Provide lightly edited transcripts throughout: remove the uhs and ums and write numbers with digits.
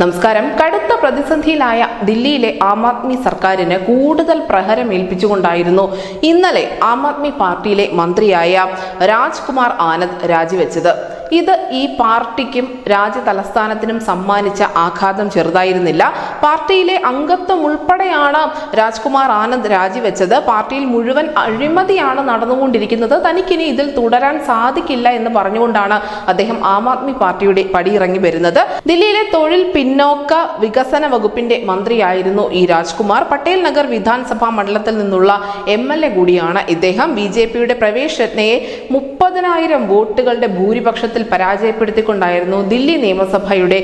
നമസ്കാരം. കടുത്ത പ്രതിസന്ധിയിലായ ദില്ലിയിലെ ആം ആദ്മി സർക്കാരിന് കൂടുതൽ പ്രഹരമേൽപ്പിച്ചുകൊണ്ടായിരുന്നു ഇന്നലെ ആം ആദ്മി പാർട്ടിയിലെ മന്ത്രിയായ രാജ്കുമാർ ആനന്ദ് രാജിവെച്ചത്. ഇത് ഈ പാർട്ടിക്കും രാജ്യ തലസ്ഥാനത്തിനും സമ്മാനിച്ച ആഘാതം ചെറുതായിരുന്നില്ല. പാർട്ടിയിലെ അംഗത്വം ഉൾപ്പെടെയാണ് രാജ്കുമാർ ആനന്ദ് രാജിവെച്ചത്. പാർട്ടിയിൽ മുഴുവൻ അഴിമതിയാണ് നടന്നുകൊണ്ടിരിക്കുന്നത്, തനിക്കിനി ഇതിൽ തുടരാൻ സാധിക്കില്ല എന്ന് പറഞ്ഞുകൊണ്ടാണ് അദ്ദേഹം ആം ആദ്മി പാർട്ടിയുടെ പടിയിറങ്ങി വരുന്നത്. ദില്ലിയിലെ തൊഴിൽ പിന്നോക്ക വികസന വകുപ്പിന്റെ മന്ത്രിയായിരുന്നു ഈ രാജ്കുമാർ. പട്ടേൽ നഗർ വിധാൻസഭാ മണ്ഡലത്തിൽ നിന്നുള്ള MLA കൂടിയാണ് ഇദ്ദേഹം. BJPയുടെ പ്രവേശ് രത്നയെ 30,000 വോട്ടുകളുടെ ഭൂരിപക്ഷത്തിൽ പരാജയപ്പെടുത്തിക്കൊണ്ടായിരുന്നു ദില്ലി നിയമസഭയുടെ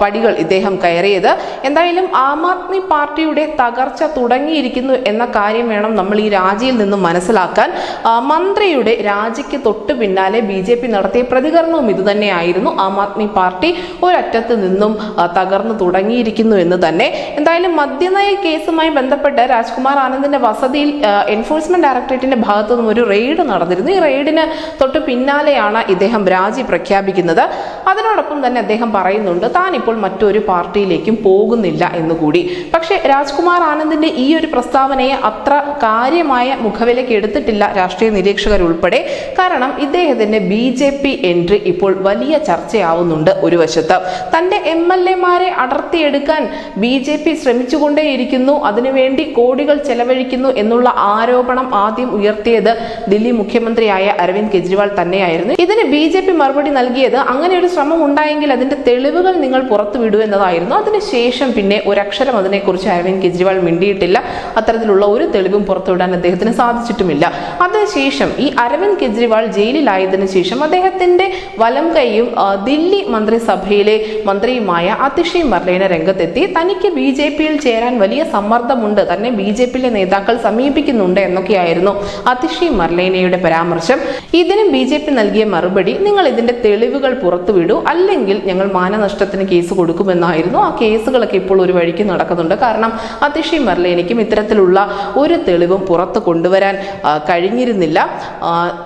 പടികൾ ഇദ്ദേഹം കയറിയത്. എന്തായാലും ആം ആദ്മി പാർട്ടിയുടെ തകർച്ച തുടങ്ങിയിരിക്കുന്നു എന്ന കാര്യം വേണം നമ്മൾ ഈ രാജിയിൽ നിന്നും മനസ്സിലാക്കാൻ. മന്ത്രിയുടെ രാജിക്ക് തൊട്ടു പിന്നാലെ BJP നടത്തിയ പ്രതികരണവും ഇതുതന്നെയായിരുന്നു. ആം ആദ്മി പാർട്ടി ഒരറ്റത്ത് നിന്നും തകർന്നു തുടങ്ങിയിരിക്കുന്നു എന്ന് തന്നെ. എന്തായാലും മദ്യനയ കേസുമായി ബന്ധപ്പെട്ട് രാജ്കുമാർ ആനന്ദിന്റെ വസതിയിൽ എൻഫോഴ്സ്മെന്റ് ഡയറക്ടറേറ്റിന്റെ ഭാഗത്തു നിന്നും ഒരു റെയ്ഡ് നടന്നിരുന്നു. ഈ റെയ്ഡിന് തൊട്ട് പിന്നാലെയാണ് ഇദ്ദേഹം രാജി പ്രഖ്യാപിക്കുന്നത്. അതിനോടൊപ്പം തന്നെ അദ്ദേഹം പറയുന്നുണ്ട് താൻ ഇപ്പോൾ മറ്റൊരു പാർട്ടിയിലേക്കും പോകുന്നില്ല എന്നുകൂടി. പക്ഷേ രാജ്കുമാർ ആനന്ദിന്റെ ഈ ഒരു പ്രസ്താവനയെ അത്ര കാര്യമായ മുഖവിലേക്ക് എടുത്തിട്ടില്ല രാഷ്ട്രീയ നിരീക്ഷകർ ഉൾപ്പെടെ. കാരണം ഇദ്ദേഹത്തിന്റെ BJP എൻട്രി ഇപ്പോൾ വലിയ ചർച്ചയാവുന്നുണ്ട്. ഒരു വശത്ത് തന്റെ MLA-മാരെ അടർത്തിയെടുക്കാൻ BJP ശ്രമിച്ചുകൊണ്ടേയിരിക്കുന്നു, അതിനുവേണ്ടി കോടികൾ ചെലവഴിക്കുന്നു എന്നുള്ള ആരോപണം ആദ്യം ഉയർത്തിയത് ദില്ലി മുഖ്യമന്ത്രിയായ അരവിന്ദ് കെജ്രിവാൾ തന്നെയായിരുന്നു. ഇതിന് BJP മറുപടി നൽകിയത് അങ്ങനെ ഒരു ശ്രമം ഉണ്ടായെങ്കിൽ അതിന്റെ തെളിവുകൾ നിങ്ങൾ പുറത്തുവിടൂ എന്നതായിരുന്നു. അതിനുശേഷം പിന്നെ ഒരക്ഷരം അതിനെക്കുറിച്ച് അരവിന്ദ് കെജ്രിവാൾ മിണ്ടിയിട്ടില്ല. അത്തരത്തിലുള്ള ഒരു തെളിവും പുറത്തുവിടാൻ അദ്ദേഹത്തിന് സാധിച്ചിട്ടുമില്ല. അതിനുശേഷം ഈ അരവിന്ദ് കെജ്രിവാൾ ജയിലിലായതിനു ശേഷം അദ്ദേഹത്തിന്റെ വലം കൈയും ദില്ലി മന്ത്രിസഭയിലെ മന്ത്രിയുമായ അതിഷി മർലേന രംഗത്തെത്തി. തനിക്ക് BJPയിൽ ചേരാൻ വലിയ സമ്മർദ്ദമുണ്ട്, തന്നെ BJPയിലെ നേതാക്കൾ സമീപിക്കുന്നുണ്ട് എന്നൊക്കെയായിരുന്നു അതിഷി മർലേനയുടെ പരാമർശം. ഇതിനും BJP നൽകിയ മറുപടി നിങ്ങൾ ഇതിന്റെ തെളിവുകൾ പുറത്തുവിടൂ, അല്ലെങ്കിൽ ഞങ്ങൾ മാനനഷ്ടത്തിന് കേസ് കൊടുക്കുമെന്നായിരുന്നു. ആ കേസുകളൊക്കെ ഇപ്പോൾ ഒരു വഴിക്ക് നടക്കുന്നുണ്ട്. കാരണം അതിഷി മർലേനയ്ക്കും ഇത്തരത്തിലുള്ള ഒരു തെളിവും പുറത്തു കൊണ്ടുവരാൻ കഴിഞ്ഞിരുന്നില്ല.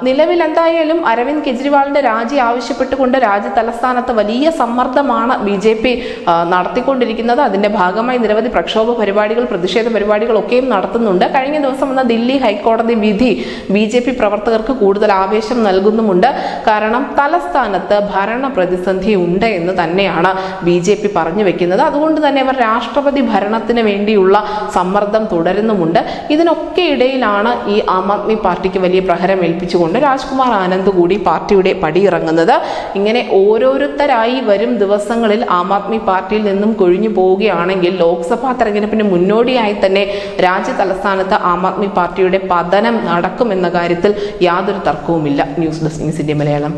നിലവിൽ എന്തായാലും അരവിന്ദ് കെജ്രിവാളിന്റെ രാജി ആവശ്യപ്പെട്ടുകൊണ്ട് രാജ്യ തലസ്ഥാനത്ത് വലിയ സമ്മർദ്ദമാണ് BJP നടത്തിക്കൊണ്ടിരിക്കുന്നത്. അതിന്റെ ഭാഗമായി നിരവധി പ്രക്ഷോഭ പരിപാടികൾ, പ്രതിഷേധ പരിപാടികളൊക്കെയും നടത്തുന്നുണ്ട്. കഴിഞ്ഞ ദിവസം വന്ന ദില്ലി ഹൈക്കോടതി വിധി BJP പ്രവർത്തകർക്ക് കൂടുതൽ ആവേശം നൽകുന്നുമുണ്ട്. കാരണം തലസ്ഥാനത്ത് ഭരണ പ്രതിസന്ധി ഉണ്ട് എന്ന് തന്നെയാണ് BJP പറഞ്ഞു വെക്കുന്നത്. അതുകൊണ്ട് തന്നെ അവർ രാഷ്ട്രപതി ഭരണത്തിന് വേണ്ടിയുള്ള സമ്മർദ്ദം തുടരുന്നുമുണ്ട്. ഇതിനൊക്കെ ഇടയിലാണ് ഈ ആം ആദ്മി പാർട്ടിക്ക് വലിയ പ്രഹരം ഏൽപ്പിച്ചുകൊണ്ട് രാജ്കുമാർ ആനന്ദ് കൂടി പാർട്ടിയുടെ പടിയിറങ്ങുന്നത്. ഇങ്ങനെ ഓരോരുത്തരായി വരും ദിവസങ്ങളിൽ ആം ആദ്മി പാർട്ടിയിൽ നിന്നും കൊഴിഞ്ഞു പോവുകയാണെങ്കിൽ ലോക്സഭാ തെരഞ്ഞെടുപ്പിന് മുന്നോടിയായി തന്നെ രാജ്യ തലസ്ഥാനത്ത് ആം ആദ്മി പാർട്ടിയുടെ പതനം നടക്കുമെന്ന കാര്യത്തിൽ യാതൊരു തർക്കവുമില്ല. News desk news India Malayalam.